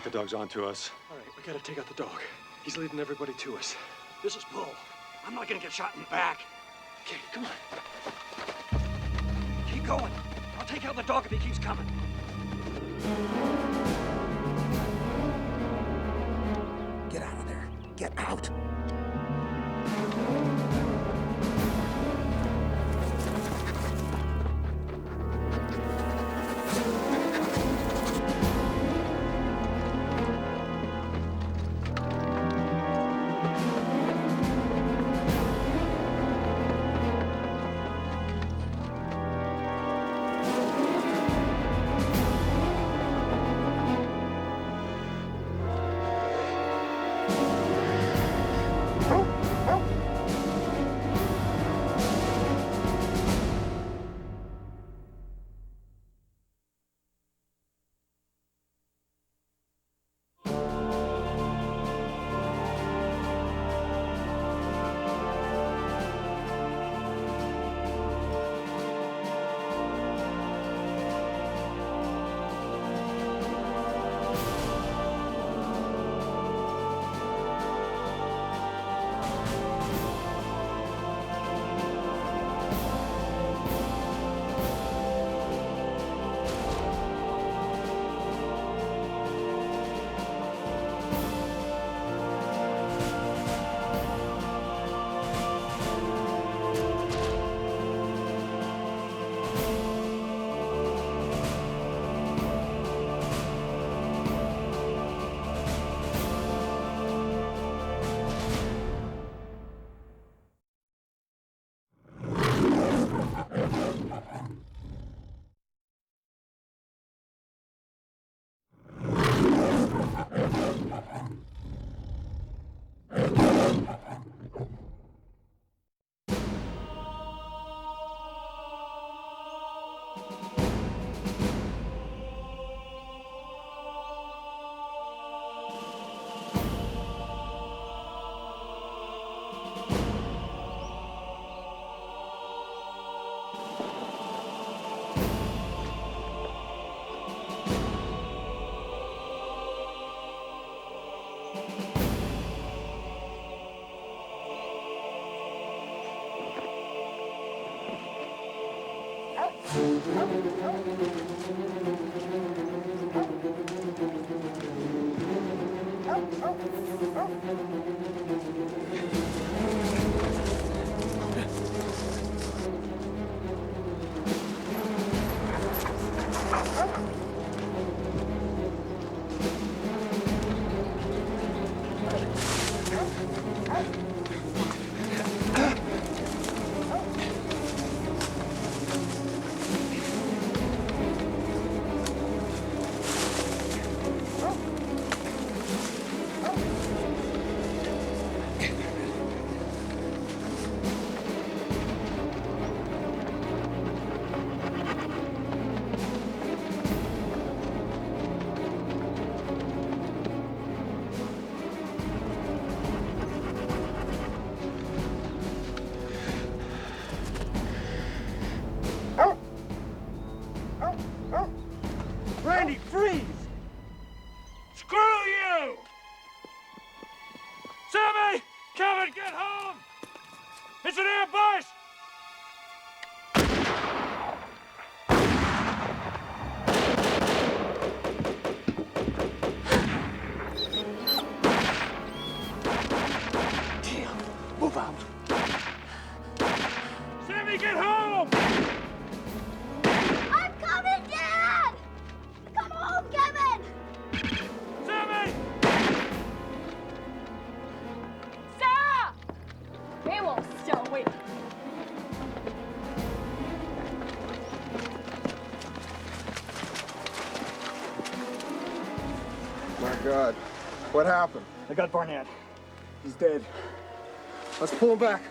take the dogs onto us. All right, we gotta take out the dog. He's leading everybody to us. This is Bull. I'm not gonna get shot in the back. Okay, come on. Keep going. I'll take out the dog if he keeps coming. Get out of there. Get out. Randy, freeze! Screw you! Sammy! Kevin, get home! It's an ambush! Damn. Move out. Sammy, get home! I'm coming, Dad! Come home, Kevin! Sammy! Sarah! They will still wait. My God, what happened? I got Barnett. He's dead. Let's pull him back.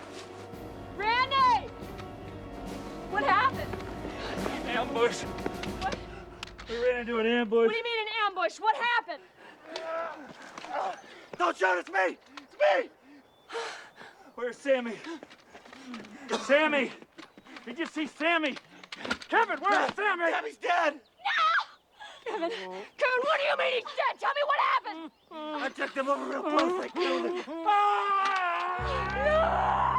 Randy! What happened? Ambush. What? We ran into an ambush. What do you mean an ambush? What happened? Don't shoot, it's me! It's me! Where's Sammy? Sammy! Did you see Sammy? Kevin, where's Sammy? Sammy's dead! No! Kevin, what do you mean he's dead? Tell me what happened! I checked him over real close. They killed him. Oh my God.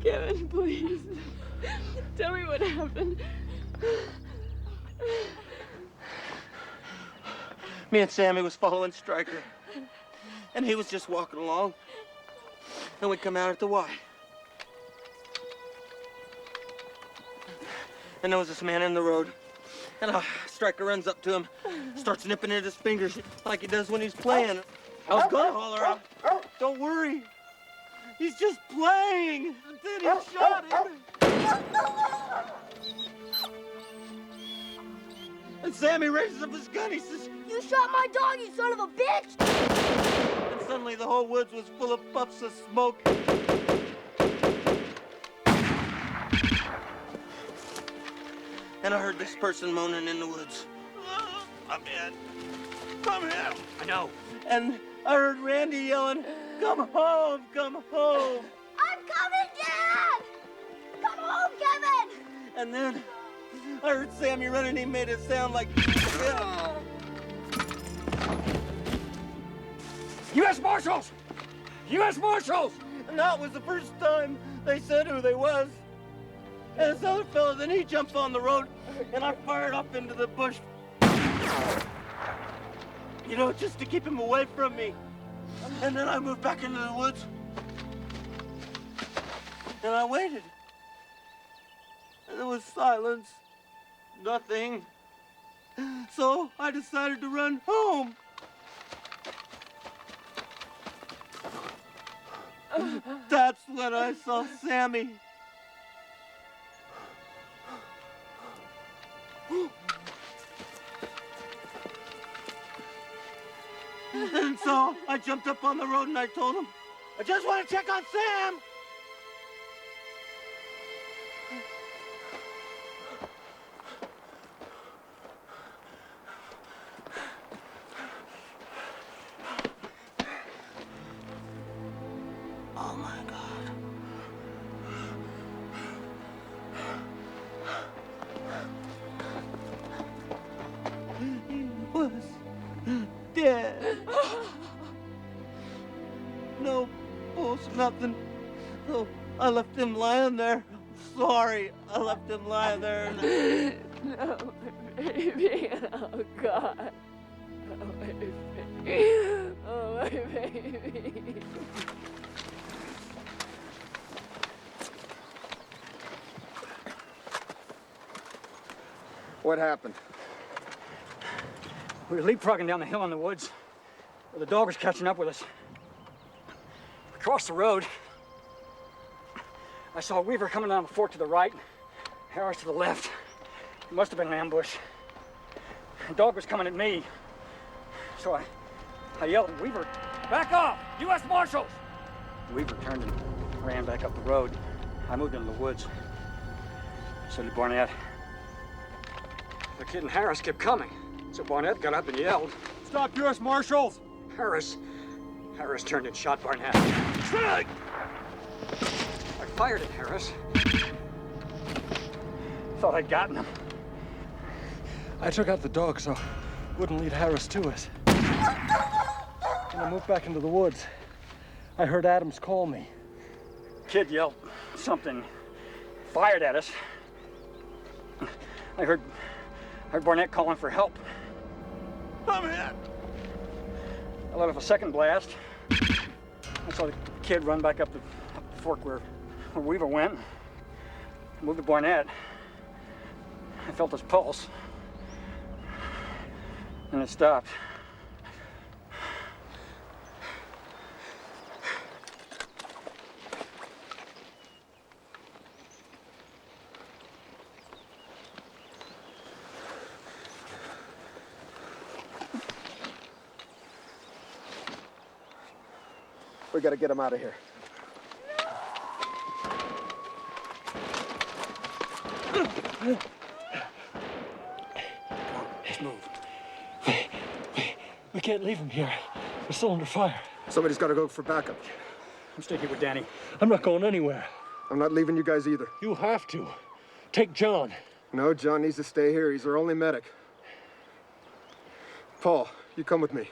Kevin, please. Tell me what happened. Me and Sammy was following Stryker, and he was just walking along, and we come out at the Y. And there was this man in the road, and Stryker runs up to him, starts nipping at his fingers like he does when he's playing. I was gonna holler out, "Don't worry, he's just playing." And then he shot him. And Sammy raises up his gun. He says, You shot my dog, you son of a bitch! and suddenly the whole woods was full of puffs of smoke. And I heard this person moaning in the woods. I'm in. I'm in. I know. And I heard Randy yelling, "Come home, come home." I'm coming, Dad! Come home, Kevin! And then I heard Sammy running. He made it sound like, yeah. U.S. Marshals! U.S. Marshals! And that was the first time they said who they was. And this other fella, then he jumps on the road, and I fired up into the bush. You know, just to keep him away from me. And then I moved back into the woods. And I waited. And there was silence. Nothing. So I decided to run home. That's when I saw Sammy. And so I jumped up on the road and I told him, "I just want to check on Sam." Oh my God. He was dead. No pulse, nothing. So I left him lying there. Sorry, I left him lying there. No, baby. Oh, God. Oh, my baby. Oh, my baby. What happened? We were leapfrogging down the hill in the woods. The dog was catching up with us. Across the road, I saw Weaver coming down the fork to the right, Harris to the left. It must have been an ambush. The dog was coming at me. So I yelled at Weaver, "Back off! U.S. Marshals!" Weaver turned and ran back up the road. I moved into the woods. So did Barnett. The kid and Harris kept coming. So Barnett got up and yelled, "Stop, U.S. Marshals!" Harris turned and shot Barnett. I fired at Harris. Thought I'd gotten him. I took out the dog so wouldn't lead Harris to us. When I moved back into the woods, I heard Adams call me. Kid yelled something, fired at us. I heard Barnett calling for help. I'm hit. I let off a second blast. I saw the kid run back up the fork where Weaver went. I moved to Barnett. I felt his pulse. And it stopped. We gotta get him out of here. Let's move. We can't leave him here. We're still under fire. Somebody's got to go for backup. I'm staying here with Danny. I'm not going anywhere. I'm not leaving you guys either. You have to. Take John. No, John needs to stay here. He's our only medic. Paul, you come with me.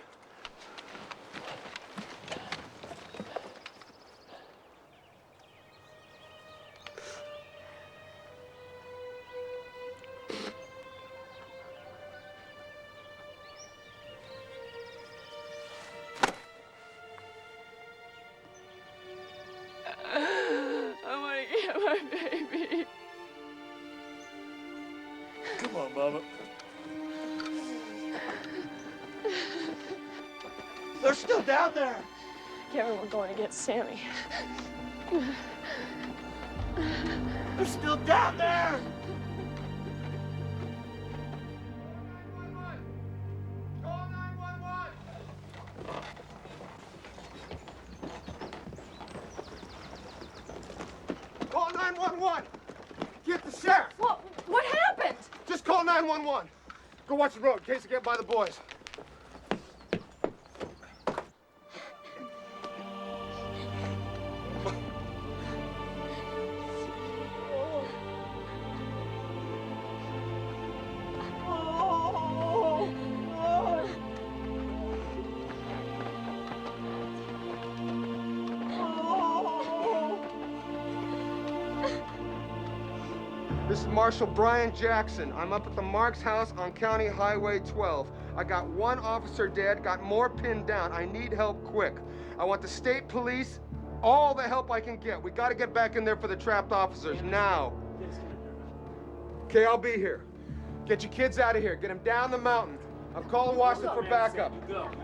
I want to get my baby. Come on, Mama. They're still down there. Kevin, we're going to get Sammy. They're still down there. Call 911. Call 911. Get the sheriff. What happened? Just call 911. Go watch the road in case I get by the boys. This is Marshal Brian Jackson. I'm up at the Marks house on County Highway 12. I got one officer dead, got more pinned down. I need help quick. I want the state police, all the help I can get. We got to get back in there for the trapped officers now. Okay, I'll be here. Get your kids out of here. Get them down the mountain. I'm calling Washington for backup.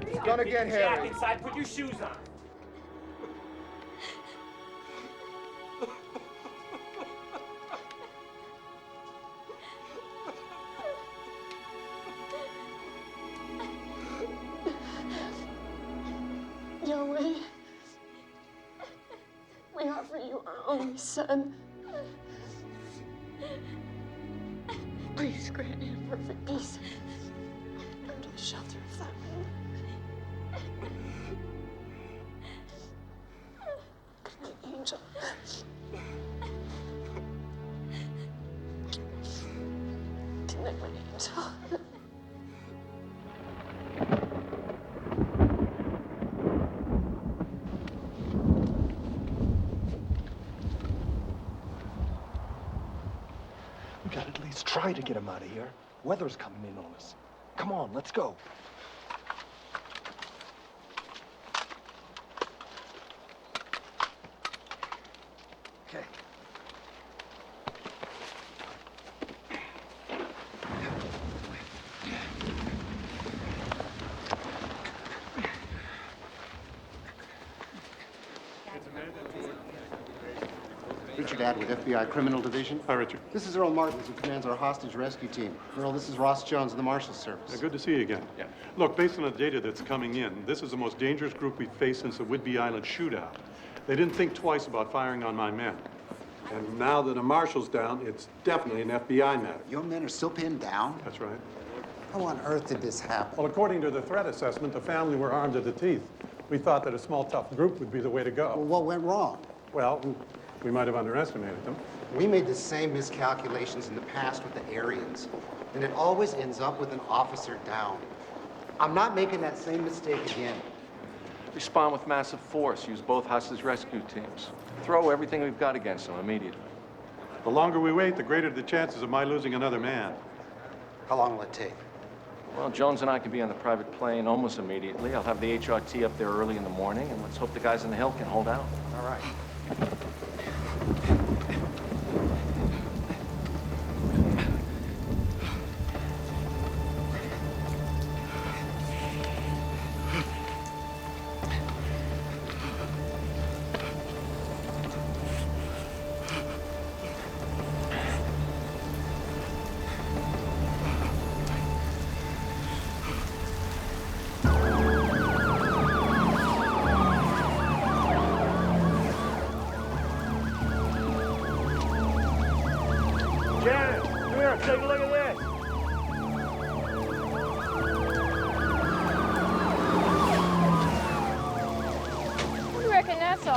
It's gonna get heavy. Inside, put your shoes on. Yahweh, we offer you our only son. Please grant him perfect peace under the shelter of thy wing. Angel. Connect my angel. We gotta at least try to get him out of here. Weather's coming in on us. Come on, let's go. Okay. Richard Add with FBI Criminal Division. Hi, Richard. This is Earl Martins, who commands our hostage rescue team. Earl, this is Ross Jones of the Marshals Service. Good to see you again. Yeah. Look, based on the data that's coming in, this is the most dangerous group we've faced since the Whidbey Island shootout. They didn't think twice about firing on my men. And now that a marshal's down, it's definitely an FBI matter. Your men are still pinned down? That's right. How on earth did this happen? Well, according to the threat assessment, the family were armed to the teeth. We thought that a small, tough group would be the way to go. Well, what went wrong? Well, we might have underestimated them. We made the same miscalculations in the past with the Aryans, and it always ends up with an officer down. I'm not making that same mistake again. Respond with massive force. Use both hostage rescue teams. Throw everything we've got against them immediately. The longer we wait, the greater the chances of my losing another man. How long will it take? Well, Jones and I can be on the private plane almost immediately. I'll have the HRT up there early in the morning, and let's hope the guys on the hill can hold out. All right.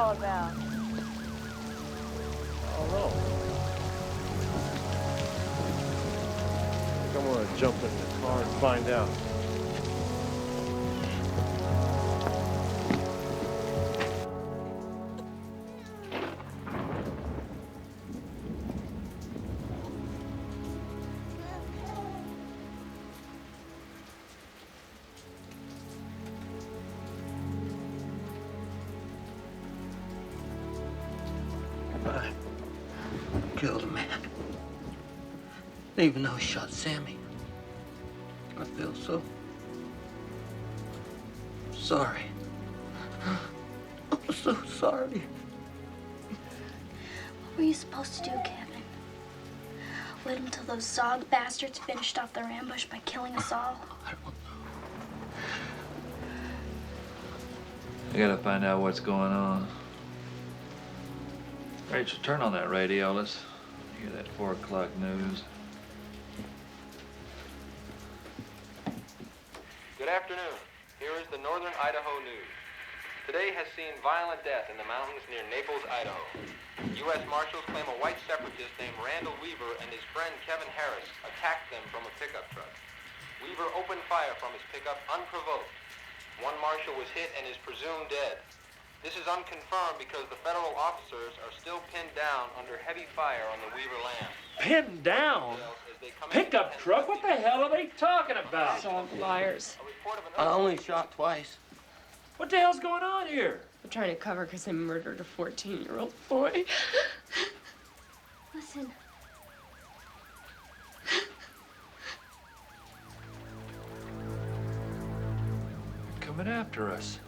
all about? I don't know. I think I'm gonna jump in the car and find out. I killed a man. Even though he shot Sammy. I feel so sorry. I'm so sorry. What were you supposed to do, Kevin? Wait until those Zog bastards finished off their ambush by killing us all? I don't know. I gotta find out what's going on. Rachel, turn on that radio. Let's hear that 4 o'clock news. Good afternoon. Here is the Northern Idaho News. Today has seen violent death in the mountains near Naples, Idaho. U.S. Marshals claim a white separatist named Randall Weaver and his friend Kevin Harris attacked them from a pickup truck. Weaver opened fire from his pickup unprovoked. One marshal was hit and is presumed dead. This is unconfirmed because the federal officers are still pinned down under heavy fire on the Weaver land. Pinned down? Pickup truck? What the hell are they talking about? It's all liars. I only shot twice. What the hell's going on here? They're trying to cover because they murdered a 14-year-old boy. Listen. Coming after us.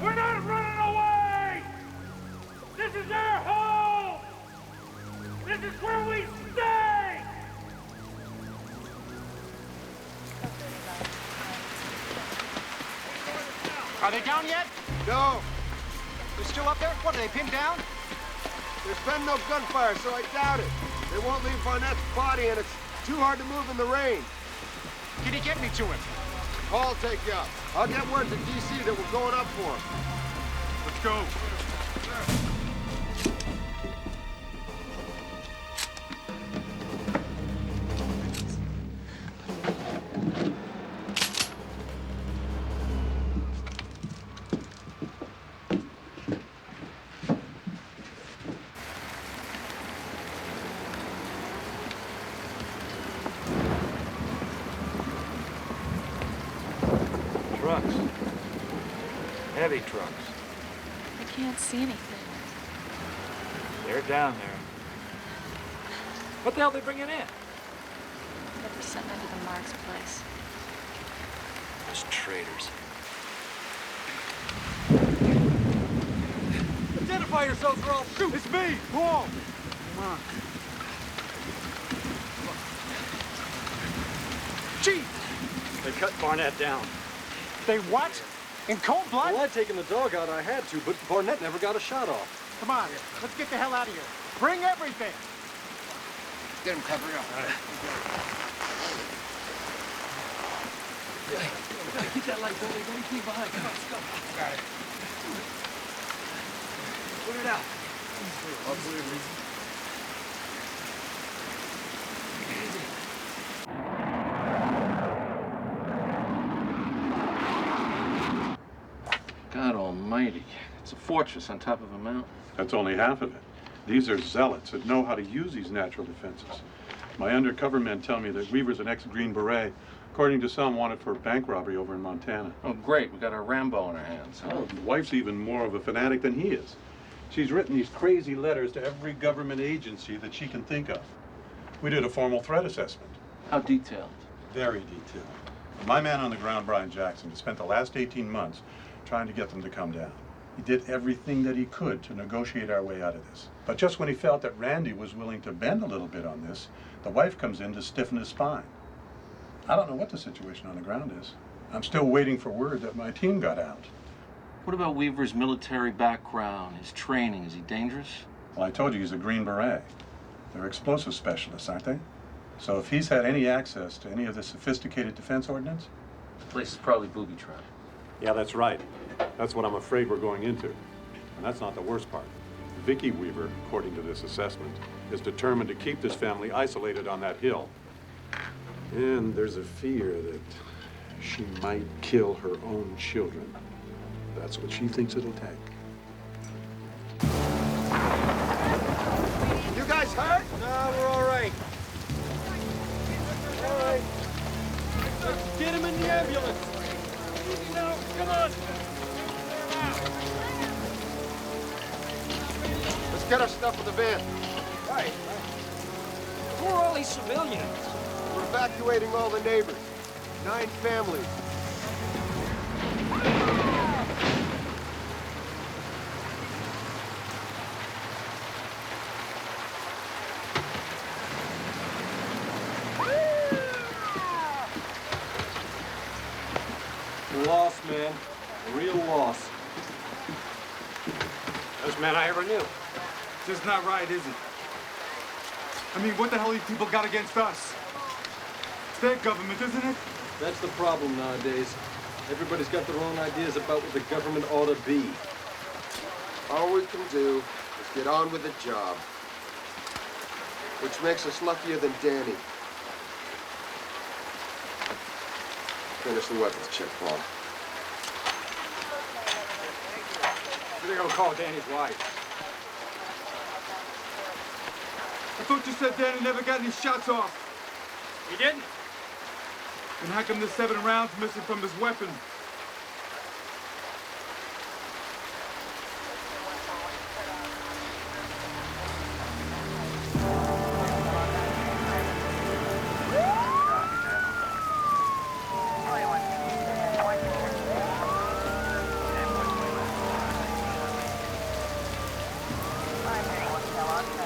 We're not running away! This is our home! This is where we stay! Are they down yet? No, They're still up there? What, are they pinned down? there's been no gunfire, so I doubt it. They won't leave Barnett's body, and it's too hard to move in the rain. Can you get me to him? Paul'll take you up. I'll get word to D.C. that we're going up for him. Let's go. Trucks. Heavy trucks. I can't see anything. They're down there. What the hell are they bringing in? But there's something under the Mark's place. Those traitors. Identify yourselves or I'll shoot! It's me, Paul! Come on. Chief! They cut Barnett down. They what? In cold blood? Well, I'd taken the dog out, I had to, but Barnett never got a shot off. Come on, let's get the hell out of here. Bring everything. Get him covered up. Keep that light going. Don't keep behind. Come on, let's go. Got it. Put it out. God almighty. It's a fortress on top of a mountain. That's only half of it. These are zealots that know how to use these natural defenses. My undercover men tell me that Weaver's an ex-Green Beret, according to some wanted for bank robbery over in Montana. Oh, great. We got our Rambo in our hands, huh? Oh, the wife's even more of a fanatic than he is. She's written these crazy letters to every government agency that she can think of. We did a formal threat assessment. How detailed? Very detailed. My man on the ground, Brian Jackson, has spent the last 18 months trying to get them to come down. He did everything that he could to negotiate our way out of this. But just when he felt that Randy was willing to bend a little bit on this, the wife comes in to stiffen his spine. I don't know what the situation on the ground is. I'm still waiting for word that my team got out. What about Weaver's military background, his training? Is he dangerous? Well, I told you he's a Green Beret. They're explosive specialists, aren't they? So if he's had any access to any of the sophisticated defense ordnance? The place is probably booby-trapped. Yeah, that's right. That's what I'm afraid we're going into. And that's not the worst part. Vicky Weaver, according to this assessment, is determined to keep this family isolated on that hill. And there's a fear that she might kill her own children. That's what she thinks it'll take. You guys hurt? No, we're all right. All right. Let's get him in the ambulance. No, come on. Let's get our stuff in the van. Right. Who are all these civilians? We're evacuating all the neighbors. 9 families. Loss, man. A real loss. Best man I ever knew. Just not right, is it? I mean, what the hell these people got against us? It's their government, isn't it? That's the problem nowadays. Everybody's got their own ideas about what the government ought to be. All we can do is get on with the job. Which makes us luckier than Danny. Finish the weapons check, Paul. They're gonna call Danny's wife. I thought you said Danny never got any shots off. He didn't? And how come there's 7 rounds missing from his weapon?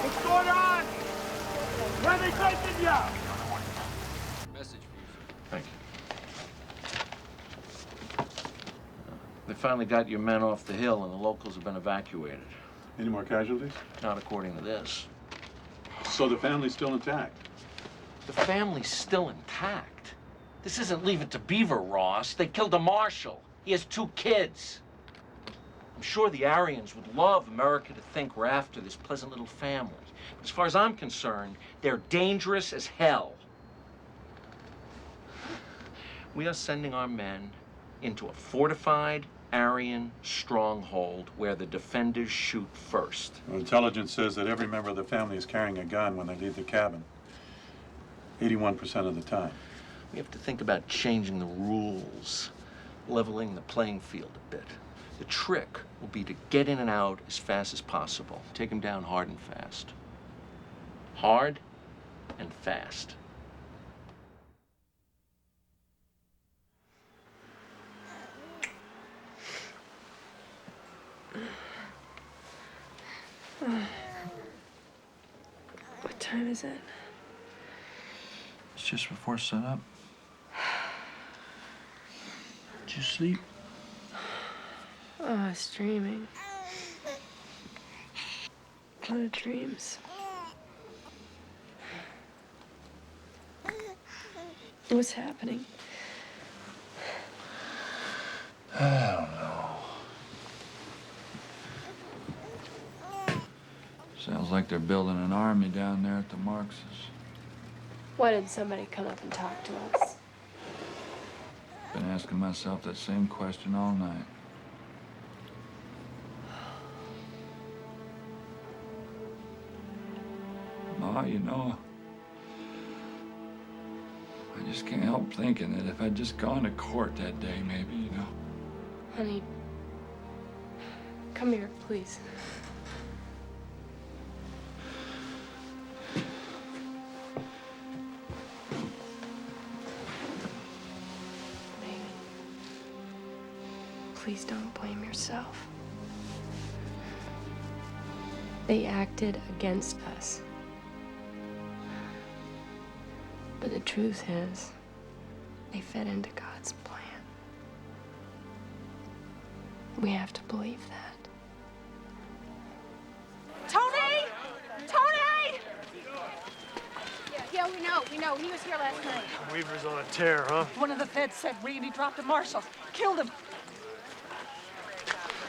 What's going on? Where are they taking you? Message for you, sir. Thank you. They finally got your men off the hill and the locals have been evacuated. Any more casualties? Not according to this. So the family's still intact? The family's still intact. This isn't Leave It to Beaver, Ross. They killed a marshal. He has 2 kids. I'm sure the Aryans would love America to think we're after this pleasant little family. But as far as I'm concerned, they're dangerous as hell. We are sending our men into a fortified Aryan stronghold where the defenders shoot first. Well, intelligence says that every member of the family is carrying a gun when they leave the cabin. 81% of the time. We have to think about changing the rules, leveling the playing field a bit. The trick will be to get in and out as fast as possible. Take them down hard and fast. Hard and fast. What time is it? It's just before sunup. Did you sleep? Oh, I was dreaming. A lot of dreams. What's happening? I don't know. Sounds like they're building an army down there at the Marx's. Why didn't somebody come up and talk to us? Been asking myself that same question all night. Ma, you know, I just can't help thinking that if I'd just gone to court that day, maybe, you know. Honey, come here, please. Baby, please don't blame yourself. They acted against us. But the truth is, they fit into God's plan. We have to believe that. Tony! Tony! Yeah, we know. He was here last night. Weaver's on a tear, huh? One of the feds said Randy dropped a marshal. Killed him.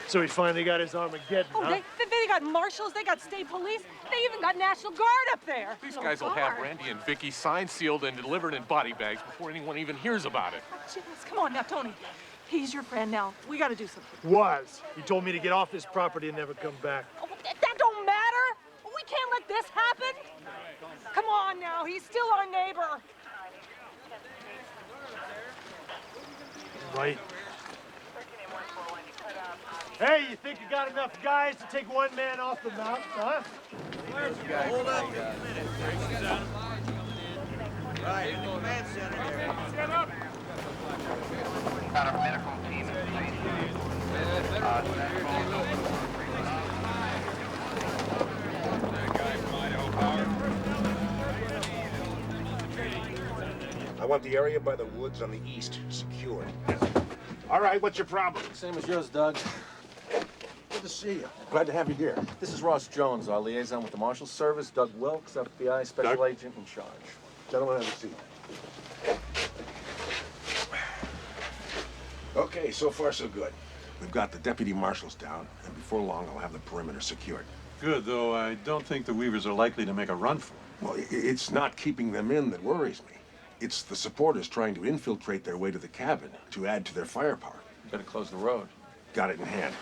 So he finally got his Armageddon, Oh, huh? they got marshals, they got state police, they even got National Guard up there. These guys will have Randy and Vicky signed, sealed, and delivered in body bags before anyone even hears about it. Jeez, come on now, Tony. He's your friend now. We got to do something. Was. He told me to get off this property and never come back. Oh, that don't matter. We can't let this happen. Come on now. He's still our neighbor. Right. Hey, you think you got enough guys to take one man off the mountain, huh? Hold up a minute. Right, in the command center there. Set up. Got a medical team in I want the area by the woods on the east secured. All right, what's your problem? Same as yours, Doug. Good to see you. Glad to have you here. This is Ross Jones, our liaison with the Marshal Service. Doug Wilkes, FBI Special Agent in charge. Gentlemen, have a seat. Okay, so far so good. We've got the deputy marshals down, and before long I'll have the perimeter secured. Good, though I don't think the Weavers are likely to make a run for it. Well, it's not keeping them in that worries me. It's the supporters trying to infiltrate their way to the cabin to add to their firepower. Better close the road. Got it in hand.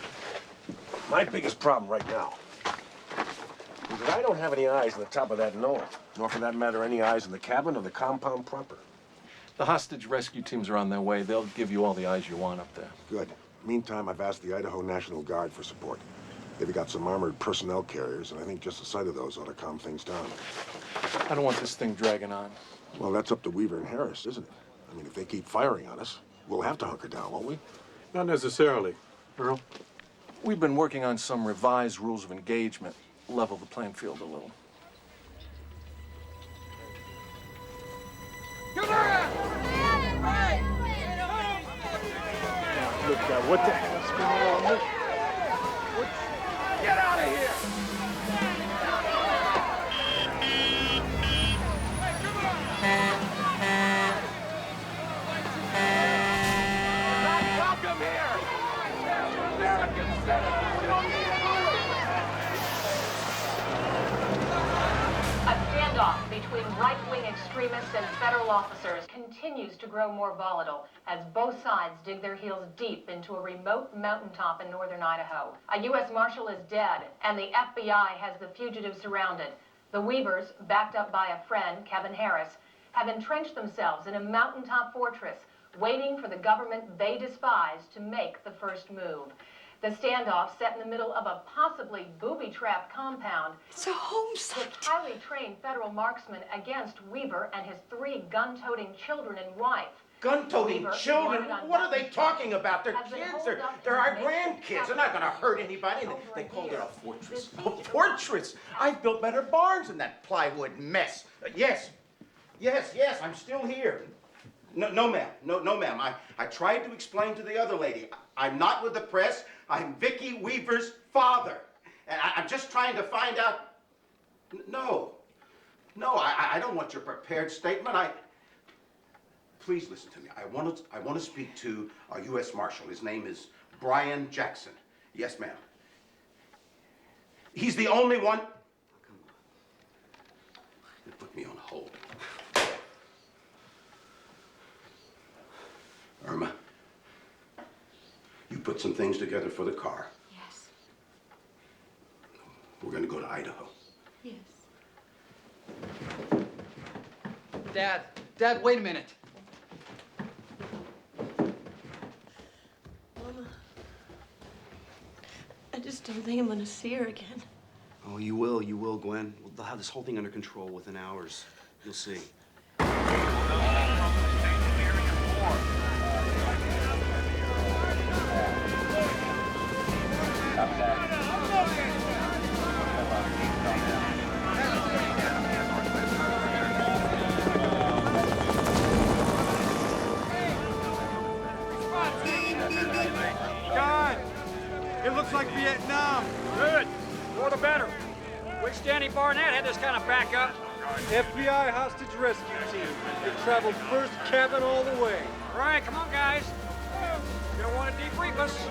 My biggest problem right now is that I don't have any eyes on the top of that knoll, nor for that matter any eyes on the cabin or the compound proper. The hostage rescue teams are on their way. They'll give you all the eyes you want up there. Good. Meantime, I've asked the Idaho National Guard for support. They've got some armored personnel carriers, and I think just the sight of those ought to calm things down. I don't want this thing dragging on. Well, that's up to Weaver and Harris, isn't it? I mean, if they keep firing on us, we'll have to hunker down, won't we? Not necessarily. Earl? We've been working on some revised rules of engagement. Level the playing field a little. Come on! Look, what the hell's going on? Get out of here! Welcome here. American citizens. We don't need A standoff between right-wing extremists and federal officers continues to grow more volatile as both sides dig their heels deep into a remote mountaintop in northern Idaho. A U.S. Marshal is dead, and the FBI has the fugitives surrounded. The Weavers, backed up by a friend, Kevin Harris, have entrenched themselves in a mountaintop fortress, waiting for the government they despise to make the first move. The standoff set in the middle of a possibly booby-trapped compound. It's a home site. With highly trained federal marksmen against Weaver and his 3 gun-toting children and wife. Gun-toting children? What are they talking about? They're kids. They're our grandkids. They're not going to hurt anybody. They called it a fortress. A fortress? I've built better barns than that plywood mess. Yes, I'm still here. No, ma'am. No, ma'am. I tried to explain to the other lady. I'm not with the press. I'm Vicky Weaver's father. And I'm just trying to find out. No, I don't want your prepared statement. Please listen to me. I want to speak to our U.S. Marshal. His name is Brian Jackson. Yes, ma'am. He's the only one. Oh, come on. They put me on hold. Irma, you put some things together for the car. Yes. We're going to go to Idaho. Yes. Dad, wait a minute. Mama, I just don't think I'm gonna see her again. Oh, you will, Gwen. They'll have this whole thing under control within hours. You'll see. God, it looks like Vietnam. Good. More the better. Wish Danny Barnett had this kind of backup. FBI hostage rescue team. They traveled first cabin all the way. All right, come on, guys. You don't want to debrief us.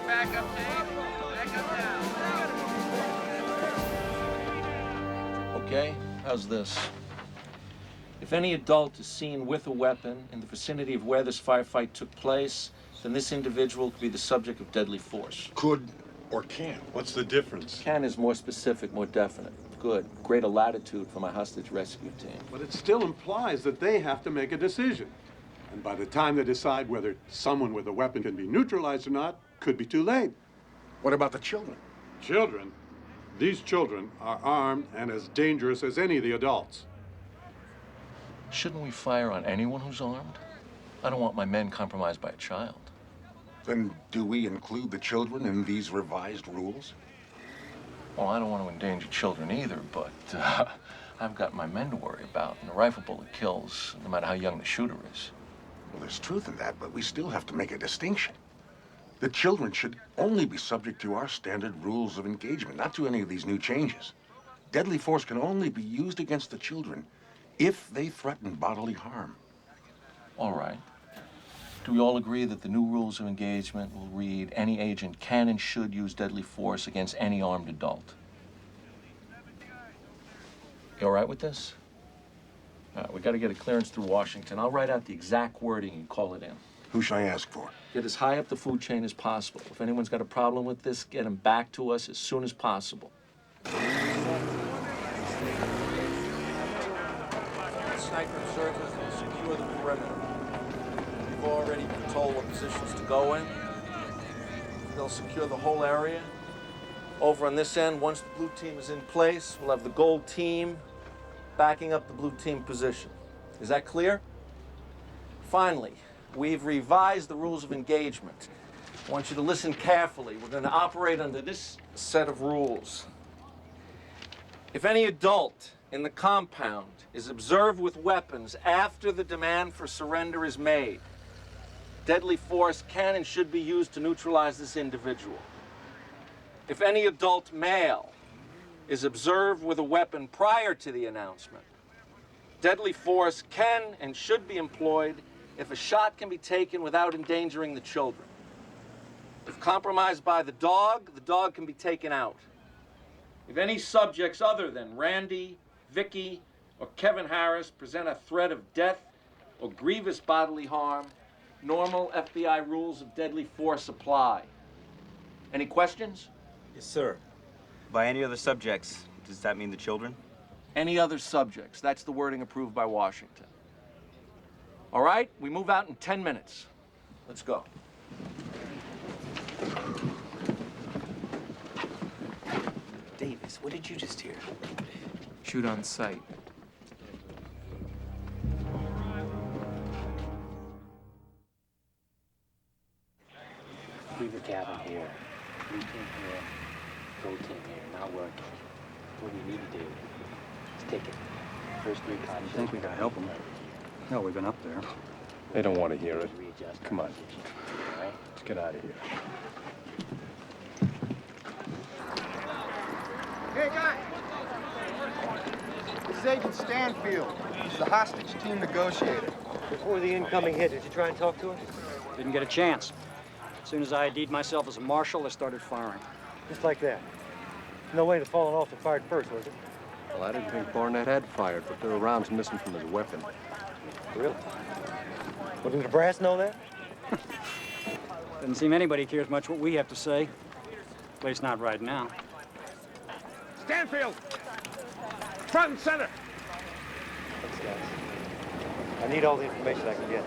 Back up, Dave. Back up now. Okay, how's this? If any adult is seen with a weapon in the vicinity of where this firefight took place, then this individual could be the subject of deadly force. Could or can? What's the difference? Can is more specific, more definite. Good. Greater latitude for my hostage rescue team. But it still implies that they have to make a decision. And by the time they decide whether someone with a weapon can be neutralized or not, could be too late. What about the children? Children? These children are armed and as dangerous as any of the adults. Shouldn't we fire on anyone who's armed? I don't want my men compromised by a child. Then do we include the children in these revised rules? Well, I don't want to endanger children either, but I've got my men to worry about, and a rifle bullet kills, no matter how young the shooter is. Well, there's truth in that, but we still have to make a distinction. The children should only be subject to our standard rules of engagement, not to any of these new changes. Deadly force can only be used against the children if they threaten bodily harm. All right. Do we all agree that the new rules of engagement will read any agent can and should use deadly force against any armed adult? You all right with this? We got to get a clearance through Washington. I'll write out the exact wording and call it in. Who should I ask for? Get as high up the food chain as possible. If anyone's got a problem with this, get them back to us as soon as possible. Sniper observers will secure the perimeter. We've already been told what positions to go in. They'll secure the whole area. Over on this end, once the blue team is in place, we'll have the gold team backing up the blue team position. Is that clear? Finally, we've revised the rules of engagement. I want you to listen carefully. We're going to operate under this set of rules. If any adult in the compound is observed with weapons after the demand for surrender is made, deadly force can and should be used to neutralize this individual. If any adult male is observed with a weapon prior to the announcement, deadly force can and should be employed if a shot can be taken without endangering the children. If compromised by the dog can be taken out. If any subjects other than Randy, Vicky, or Kevin Harris present a threat of death or grievous bodily harm, normal FBI rules of deadly force apply. Any questions? Yes, sir. By any other subjects, does that mean the children? Any other subjects. That's the wording approved by Washington. All right, we move out in 10 minutes. Let's go. Davis, what did you just hear? Shoot on sight. Leave the cabin here. Blue team here. Gold team here. Not working. What do you need to do? Just take it. First recon. You think we gotta help them? No, we've been up there. They don't want to hear it. Come on. Let's get out of here. Hey, guys! This is Agent Stanfield. He's the hostage team negotiator. Before the incoming hit, did you try and talk to her? Didn't get a chance. As soon as I ID'd myself as a marshal, I started firing. Just like that. No way to fallen off and fired first, was it? Well, I didn't think Barnett had fired, but there were rounds missing from his weapon. Really? Well, didn't the brass know that? Doesn't seem anybody cares much what we have to say. At least not right now. Stanfield! Front and center! Thanks, guys. I need all the information I can get.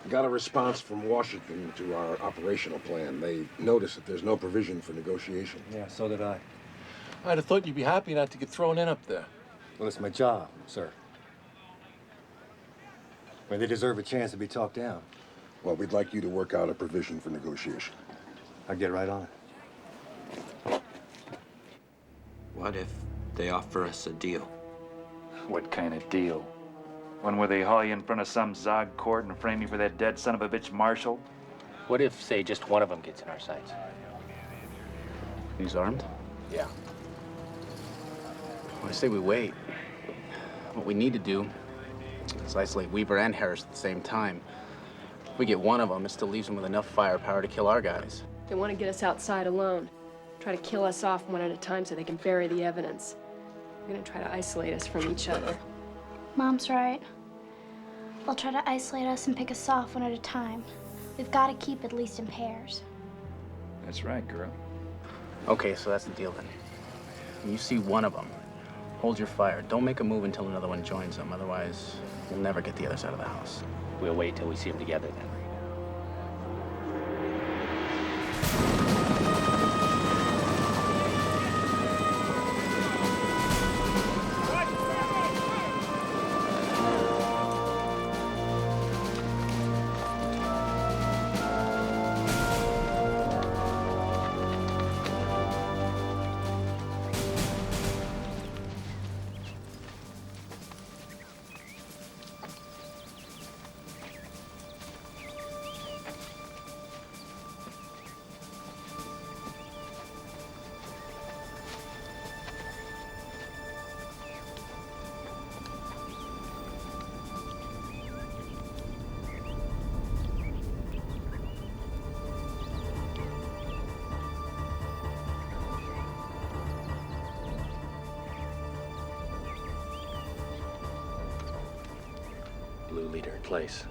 Got a response from Washington to our operational plan. They noticed that there's no provision for negotiation. Yeah, so did I. I'd have thought you'd be happy not to get thrown in up there. Well, it's my job, sir. Well, they deserve a chance to be talked down. Well, we'd like you to work out a provision for negotiation. I'll get right on it. What if they offer us a deal? What kind of deal? One where they haul you in front of some Zog court and frame you for that dead son of a bitch Marshall? What if, say, just one of them gets in our sights? He's armed? Yeah. I say we wait. What we need to do is isolate Weaver and Harris at the same time. If we get one of them, it still leaves them with enough firepower to kill our guys. They want to get us outside alone. Try to kill us off one at a time so they can bury the evidence. They're gonna try to isolate us from each other. Mom's right. They'll try to isolate us and pick us off one at a time. We've got to keep at least in pairs. That's right, girl. Okay, so that's the deal then. When you see one of them, hold your fire. Don't make a move until another one joins them. Otherwise, we'll never get the other side of the house. We'll wait till we see them together then. Blue leader in place.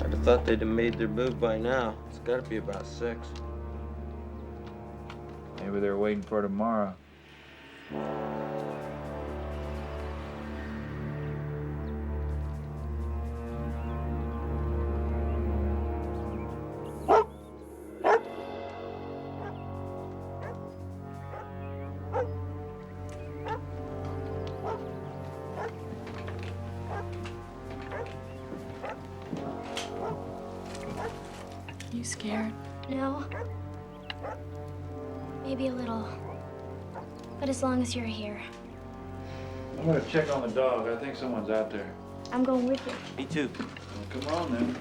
I'd have thought they'd have made their move by now. It's got to be about 6. Maybe they're waiting for tomorrow. You scared? No. Maybe a little. But as long as you're here. I'm gonna check on the dog. I think someone's out there. I'm going with you. Me too. Well, come on then.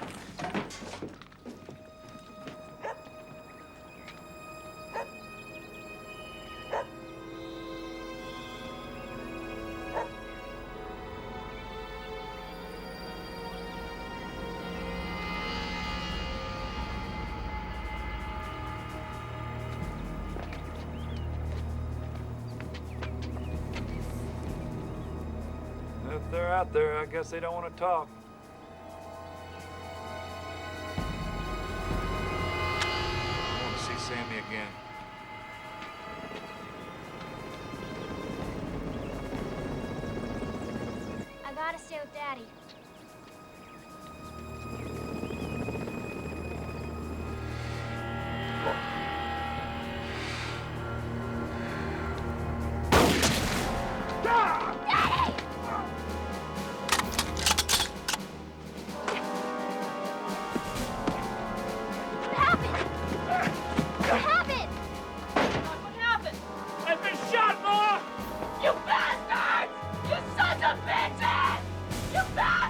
If they're out there, I guess they don't want to talk. I want to see Sammy again. I gotta stay with Daddy. You bastards! You sons of bitches! You bastards!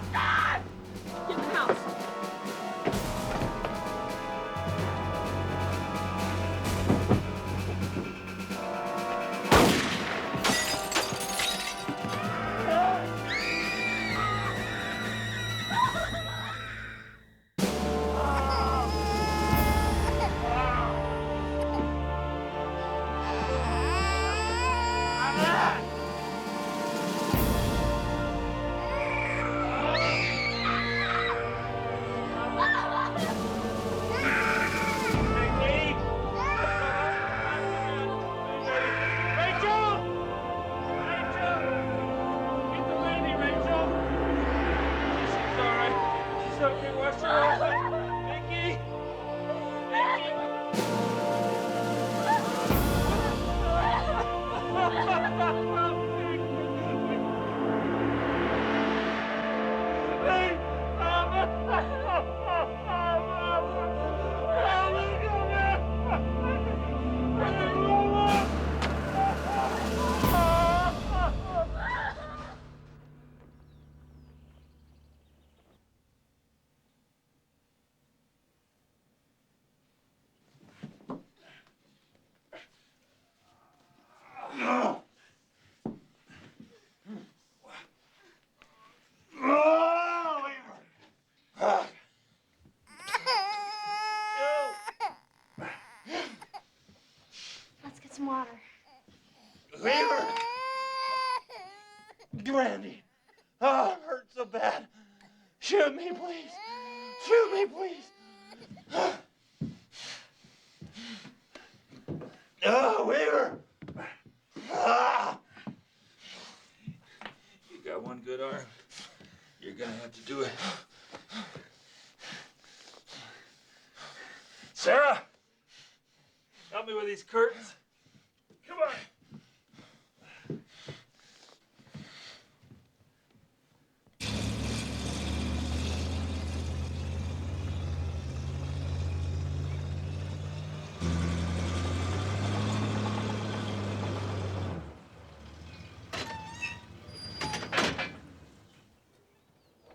Sarah, help me with these curtains. Come on.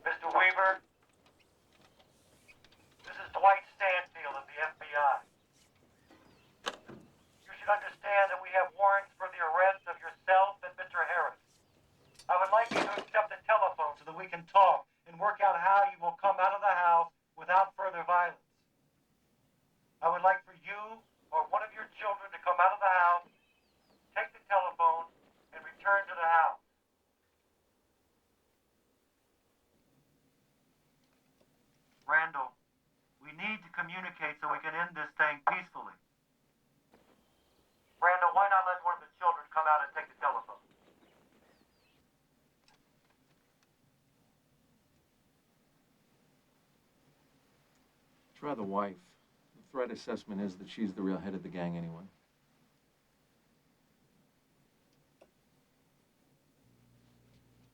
Mr. Weaver, this is Dwight Stanfield of the FBI. You should understand that we have warrants for the arrest of yourself and Mr. Harris. I would like you to accept the telephone so that we can talk and work out how you will come out of the house without further violence. I would like for you or one of your children to come out of the house, take the telephone, and return to the house. Randall, we need to communicate so we can end this thing peacefully. Randall, why not let one of the children come out and take the telephone? Try the wife. The threat assessment is that she's the real head of the gang anyway.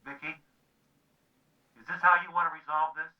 Vicky, is this how you want to resolve this?